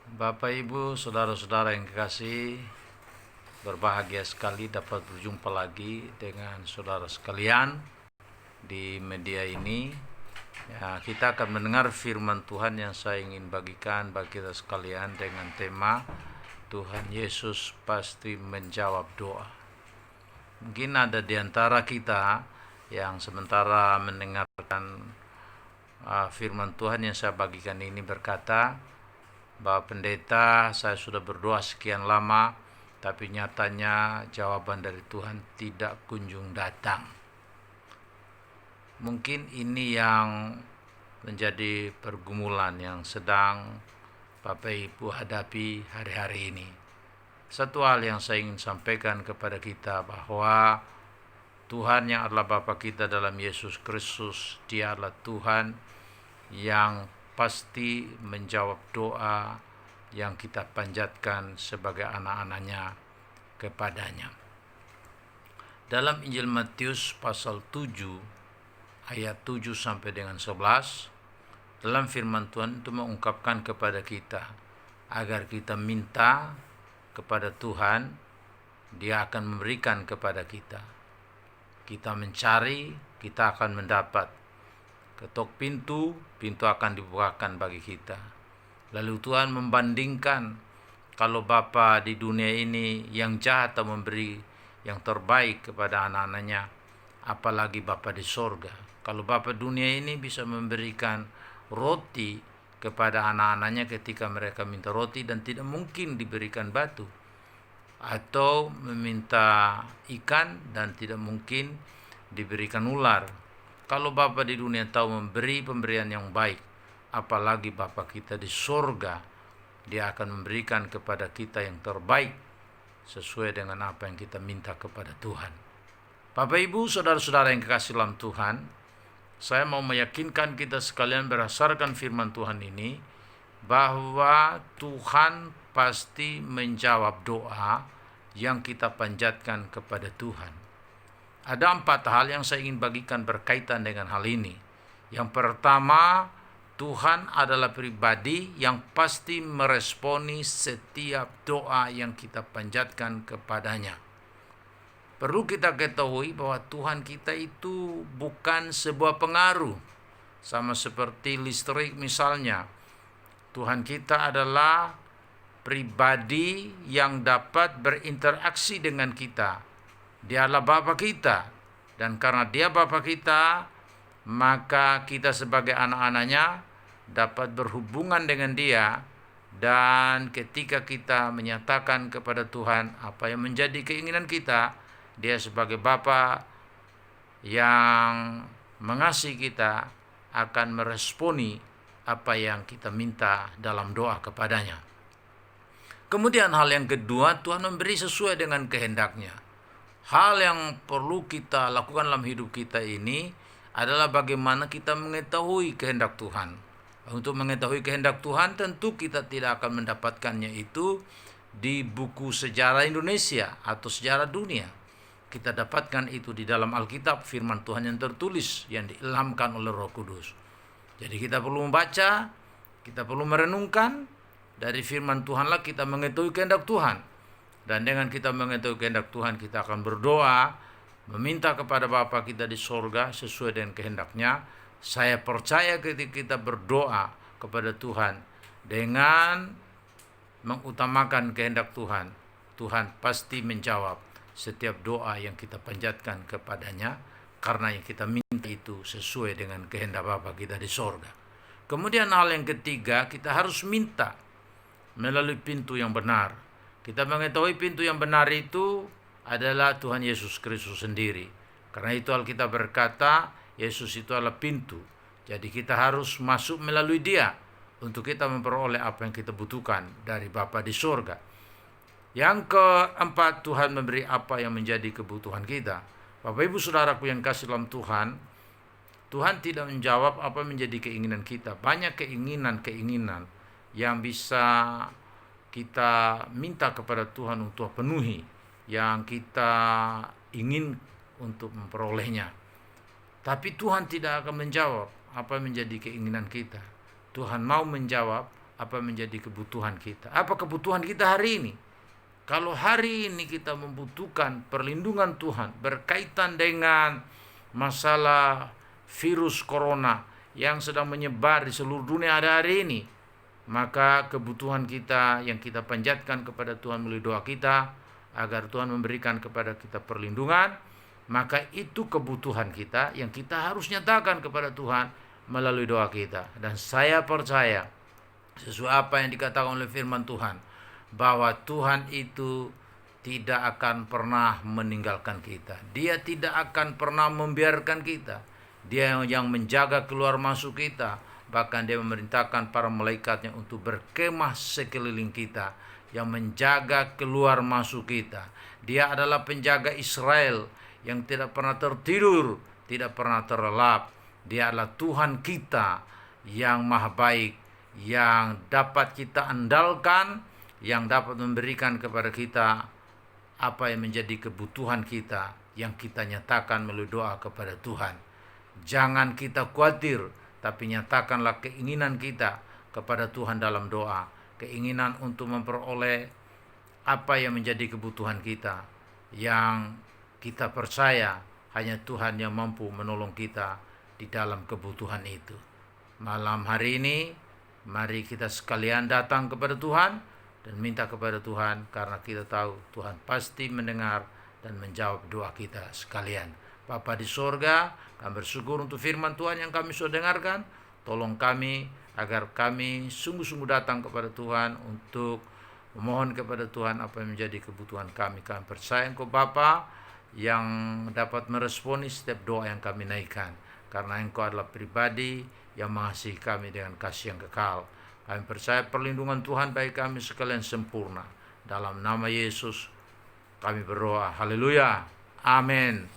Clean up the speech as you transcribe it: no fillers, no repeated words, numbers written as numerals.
Bapak, Ibu, saudara-saudara yang kekasih, berbahagia sekali dapat berjumpa lagi dengan saudara sekalian di media ini. Ya, kita akan mendengar firman Tuhan yang saya ingin bagikan bagi kita sekalian dengan tema Tuhan Yesus pasti menjawab doa. Mungkin ada di antara kita yang sementara mendengarkan firman Tuhan yang saya bagikan ini berkata, Bapak Pendeta, saya sudah berdoa sekian lama, tapi nyatanya jawaban dari Tuhan tidak kunjung datang. Mungkin ini yang menjadi pergumulan yang sedang Bapak Ibu hadapi hari-hari ini. Satu hal yang saya ingin sampaikan kepada kita bahwa Tuhan yang adalah Bapa kita dalam Yesus Kristus, Dia adalah Tuhan yang pasti menjawab doa yang kita panjatkan sebagai anak-anaknya kepadanya. Dalam Injil Matius pasal 7 ayat 7 sampai dengan 11, dalam firman Tuhan itu mengungkapkan kepada kita agar kita minta kepada Tuhan, Dia akan memberikan kepada kita. Kita mencari, kita akan mendapat. Ketok pintu, pintu akan dibukakan bagi kita. Lalu Tuhan membandingkan, kalau Bapa di dunia ini yang jahat memberi yang terbaik kepada anak-anaknya, apalagi Bapa di sorga. Kalau Bapa dunia ini bisa memberikan roti kepada anak-anaknya ketika mereka minta roti dan tidak mungkin diberikan batu, atau meminta ikan dan tidak mungkin diberikan ular. Kalau Bapa di dunia tahu memberi pemberian yang baik, apalagi Bapa kita di sorga, Dia akan memberikan kepada kita yang terbaik sesuai dengan apa yang kita minta kepada Tuhan. Bapak, Ibu, saudara-saudara yang kekasih dalam Tuhan, saya mau meyakinkan kita sekalian berdasarkan firman Tuhan ini bahwa Tuhan pasti menjawab doa yang kita panjatkan kepada Tuhan. Ada 4 hal yang saya ingin bagikan berkaitan dengan hal ini. Yang pertama, Tuhan adalah pribadi yang pasti meresponi setiap doa yang kita panjatkan kepadanya. Perlu kita ketahui bahwa Tuhan kita itu bukan sebuah pengaruh. Sama seperti listrik misalnya. Tuhan kita adalah pribadi yang dapat berinteraksi dengan kita. Dia adalah Bapa kita, dan karena Dia Bapa kita, maka kita sebagai anak-anaknya dapat berhubungan dengan Dia, dan ketika kita menyatakan kepada Tuhan apa yang menjadi keinginan kita, Dia sebagai Bapa yang mengasihi kita akan meresponi apa yang kita minta dalam doa kepadanya. Kemudian hal yang kedua, Tuhan memberi sesuai dengan kehendaknya. Hal yang perlu kita lakukan dalam hidup kita ini adalah bagaimana kita mengetahui kehendak Tuhan. Untuk mengetahui kehendak Tuhan, tentu kita tidak akan mendapatkannya itu di buku sejarah Indonesia atau sejarah dunia. Kita dapatkan itu di dalam Alkitab, firman Tuhan yang tertulis, yang diilhamkan oleh Roh Kudus. Jadi kita perlu membaca, kita perlu merenungkan, dari firman Tuhanlah kita mengetahui kehendak Tuhan. Dan dengan kita mengetahui kehendak Tuhan, kita akan berdoa, meminta kepada Bapa kita di sorga sesuai dengan kehendaknya. Saya percaya ketika kita berdoa kepada Tuhan dengan mengutamakan kehendak Tuhan, Tuhan pasti menjawab setiap doa yang kita panjatkan kepadanya, karena yang kita minta itu sesuai dengan kehendak Bapa kita di sorga. Kemudian hal yang ketiga, kita harus minta melalui pintu yang benar. Kita mengetahui pintu yang benar itu adalah Tuhan Yesus Kristus sendiri. Karena itu Alkitab berkata, Yesus itu adalah pintu. Jadi kita harus masuk melalui Dia untuk kita memperoleh apa yang kita butuhkan dari Bapa di surga. Yang keempat, Tuhan memberi apa yang menjadi kebutuhan kita. Bapak, Ibu, saudaraku yang kasih dalam Tuhan, Tuhan tidak menjawab apa yang menjadi keinginan kita. Banyak keinginan-keinginan yang bisa kita minta kepada Tuhan untuk penuhi, yang kita ingin untuk memperolehnya. Tapi Tuhan tidak akan menjawab apa yang menjadi keinginan kita. Tuhan mau menjawab apa menjadi kebutuhan kita. Apa kebutuhan kita hari ini? Kalau hari ini kita membutuhkan perlindungan Tuhan berkaitan dengan masalah virus corona yang sedang menyebar di seluruh dunia ada hari ini, maka kebutuhan kita yang kita panjatkan kepada Tuhan melalui doa kita agar Tuhan memberikan kepada kita perlindungan, maka itu kebutuhan kita yang kita harus nyatakan kepada Tuhan melalui doa kita. Dan saya percaya sesuai apa yang dikatakan oleh firman Tuhan, bahwa Tuhan itu tidak akan pernah meninggalkan kita. Dia tidak akan pernah membiarkan kita. Dia yang menjaga keluar masuk kita. Bahkan dia memerintahkan para malaikatnya untuk berkemah sekeliling kita, yang menjaga keluar masuk kita. Dia adalah penjaga Israel yang tidak pernah tertidur, tidak pernah terlelap. Dia adalah Tuhan kita yang maha baik, yang dapat kita andalkan, yang dapat memberikan kepada kita apa yang menjadi kebutuhan kita, yang kita nyatakan melalui doa kepada Tuhan. Jangan kita khawatir, tapi nyatakanlah keinginan kita kepada Tuhan dalam doa. Keinginan untuk memperoleh apa yang menjadi kebutuhan kita, yang kita percaya hanya Tuhan yang mampu menolong kita di dalam kebutuhan itu. Malam hari ini, mari kita sekalian datang kepada Tuhan dan minta kepada Tuhan, karena kita tahu Tuhan pasti mendengar dan menjawab doa kita sekalian. Bapa di sorga, kami bersyukur untuk firman Tuhan yang kami sudah dengarkan. Tolong kami agar kami sungguh-sungguh datang kepada Tuhan untuk memohon kepada Tuhan apa yang menjadi kebutuhan kami. Kami percaya Engkau Bapa yang dapat meresponi setiap doa yang kami naikkan, karena Engkau adalah pribadi yang mengasihi kami dengan kasih yang kekal. Kami percaya perlindungan Tuhan bagi kami sekalian sempurna. Dalam nama Yesus kami berdoa. Haleluya. Amin.